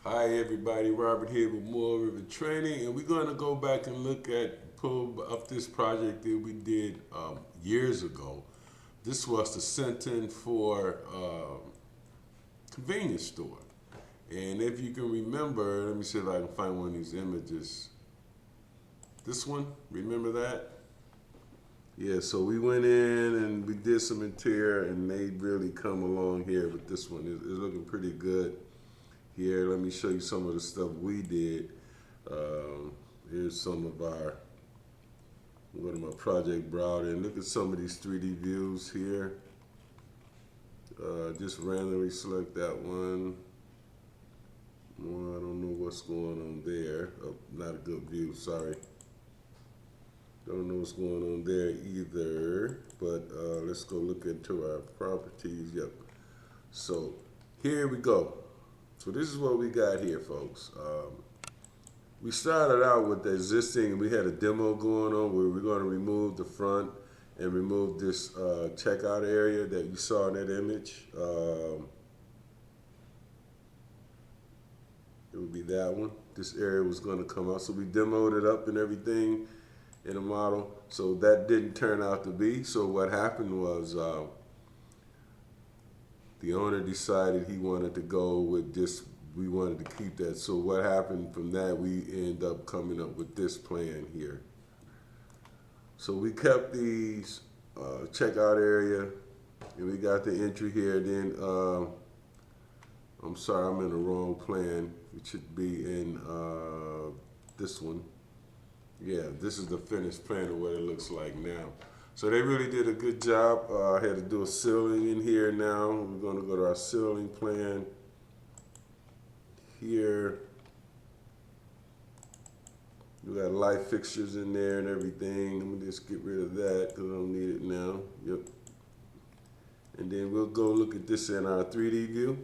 Hi everybody, Robert here with more Revit Training, and we're going to go back and look at pull up this project that we did years ago. This was the Centon for convenience store, and if you can remember, let me see if I can find one of these images. This one, remember that? Yeah, so we went in and we did some interior, and they really come along here with this one. It's looking pretty good. Here, let me show you some of the stuff we did. Here's some of our, go to my project browser and look at some of these 3D views here. Just randomly select that one. Well, I don't know what's going on there. Oh, not a good view, sorry. Don't know what's going on there either, but let's go look into our properties. Yep. So here we go. So this is what we got here, folks. We started out with the existing, we had a demo going on where we're going to remove the front and remove this checkout area that you saw in that image. It would be that one. This area was going to come out. So we demoed it up and everything in a model. So that didn't turn out to be. So what happened was the owner decided he wanted to go with this. We wanted to keep that. So what happened from that, we end up coming up with this plan here. So we kept these checkout area, and we got the entry here. Then I'm sorry, I'm in the wrong plan. It should be in this one. Yeah, this is the finished plan of what it looks like now. So they really did a good job. I had to do a ceiling in here now. We're going to go to our ceiling plan here. We got light fixtures in there and everything. Let me just get rid of that because I don't need it now. Yep. And then we'll go look at this in our 3D view.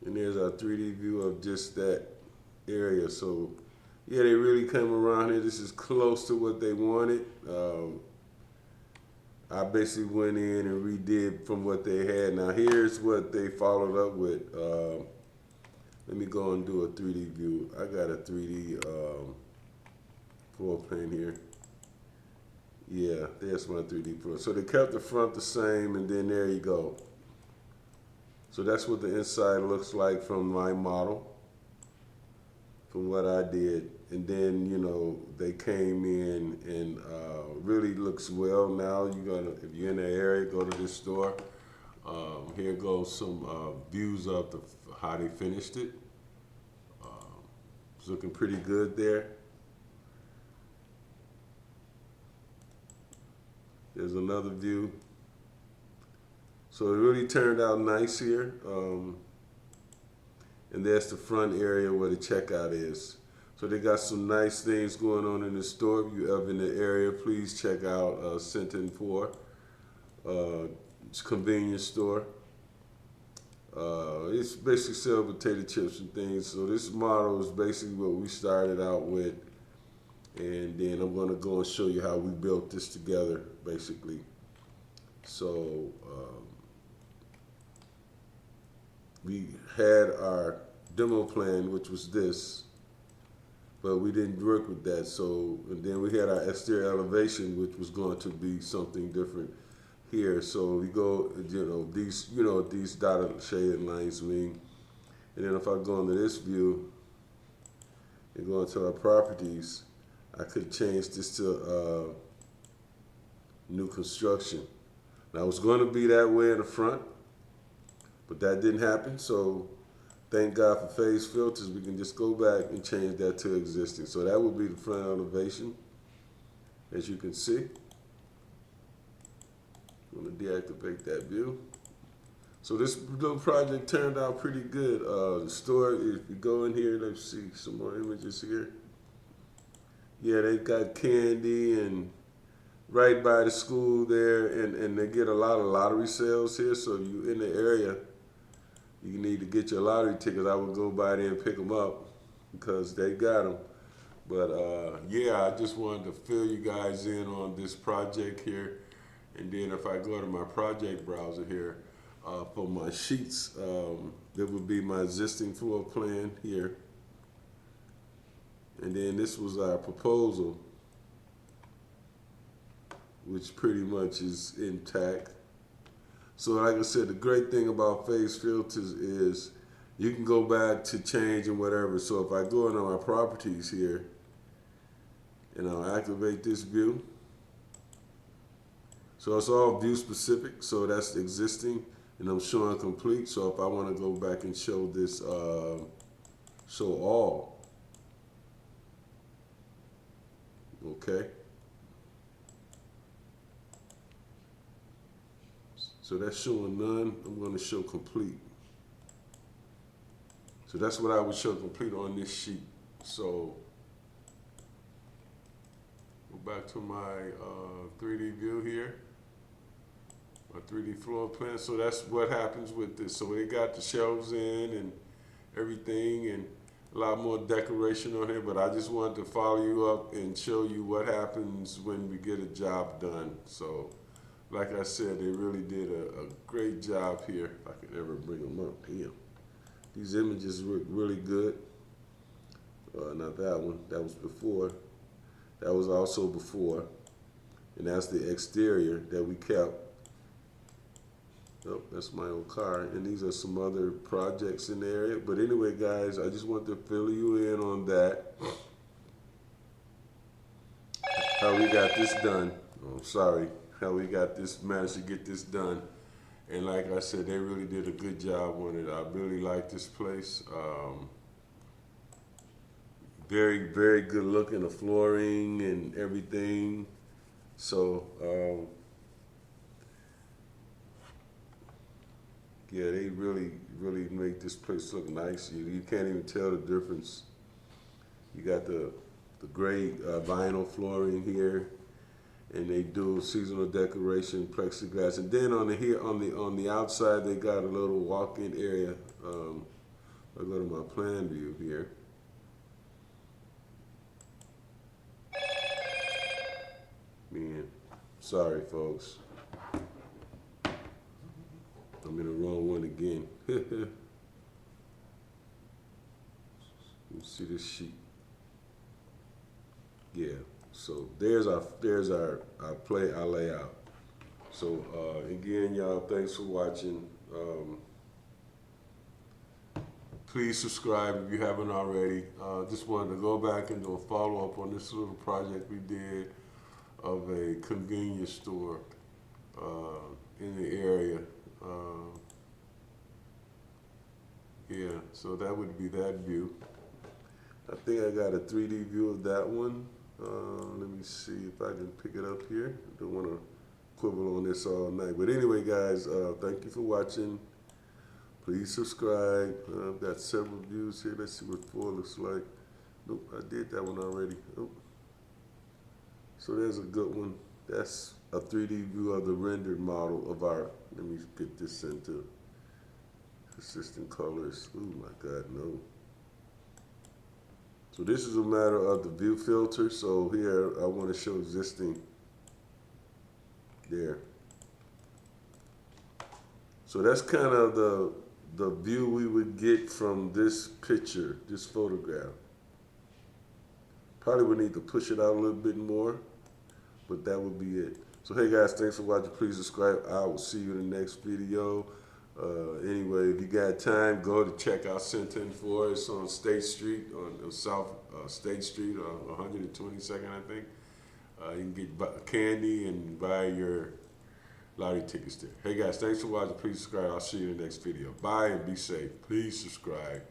And there's our 3D view of just that area. So yeah, they really came around here. This is close to what they wanted. I basically went in and redid from what they had. Now here's what they followed up with. Let me go and do a 3D view. I got a 3D floor plan here. Yeah, there's my 3D floor. So they kept the front the same, and then there you go. So that's what the inside looks like from my model, from what I did. And then, you know, they came in and really looks well. Now you're gonna, if you're in the area, go to this store. Here goes some views of how they finished it. It's looking pretty good there. There's another view. So it really turned out nice here. And there's the front area where the checkout is. So they got some nice things going on in the store. If you're ever in the area, please check out Centon 4. It's a convenience store. It's basically sell potato chips and things. So this model is basically what we started out with. And then I'm going to go and show you how we built this together, basically. So we had our demo plan, which was this, but we didn't work with that. So, and then we had our exterior elevation, which was going to be something different here. So we go, these dotted shaded lines mean. And then if I go into this view and go into our properties, I could change this to new construction. Now it was going to be that way in the front, but that didn't happen. So thank God for phase filters. We can just go back and change that to existing. So that would be the front elevation, as you can see. I'm going to deactivate that view. So this little project turned out pretty good. The store, if you go in here, let's see some more images here. Yeah, they got candy and right by the school there, and they get a lot of lottery sales here. So if you in the area, you need to get your lottery tickets. I would go by there and pick them up because they got them. But yeah, I just wanted to fill you guys in on this project here. And then if I go to my project browser here, for my sheets. That would be my existing floor plan here. And then this was our proposal, which pretty much is intact. So like I said, the great thing about phase filters is you can go back to change and whatever. So if I go into my properties here and I'll activate this view. So it's all view specific. So that's existing and I'm showing complete. So if I want to go back and show this, show all. Okay. So that's showing none. I'm going to show complete. So that's what I would show complete on this sheet. So go back to my 3D view here, my 3D floor plan. So that's what happens with this. So they got the shelves in and everything and a lot more decoration on here, but I just wanted to follow you up and show you what happens when we get a job done. So like I said, they really did a great job here. If I could ever bring them up. Damn. These images look really good. Not that one. That was before. That was also before. And that's the exterior that we kept. Oh, that's my old car. And these are some other projects in the area. But anyway, guys, I just want to fill you in on that. How we got this done. Oh, sorry. How we got this, managed to get this done. And like I said, they really did a good job on it. I really like this place. Very, very good looking, the flooring and everything. So, yeah, they really, really make this place look nice. You can't even tell the difference. You got the great vinyl flooring here. And they do seasonal decoration, plexiglass, and then on the outside they got a little walk-in area. I go to my plan view here. Man, sorry folks, I'm in the wrong one again. You see this sheet? Yeah. So there's our layout. So again, y'all, thanks for watching. Please subscribe if you haven't already. Just wanted to go back and do a follow-up on this little project we did of a convenience store in the area. Yeah, so that would be that view. I think I got a 3D view of that one. Let me see if I can pick it up here. I don't want to quibble on this all night. But anyway, guys, thank you for watching. Please subscribe. I've got several views here. Let's see what 4 looks like. Nope, I did that one already. Nope. So there's a good one. That's a 3D view of the rendered model of our, let me get this into consistent colors. Oh my God, no. So this is a matter of the view filter. So here I want to show existing there. So that's kind of the view we would get from this picture, this photograph. Probably would need to push it out a little bit more, but that would be it. So hey guys, thanks for watching. Please subscribe. I will see you in the next video. Anyway, if you got time, go to Checkout Center in Forest on State Street, on South State Street, on 122nd, I think. You can get candy and buy your lottery tickets there. Hey guys, thanks for watching. Please subscribe. I'll see you in the next video. Bye and be safe. Please subscribe.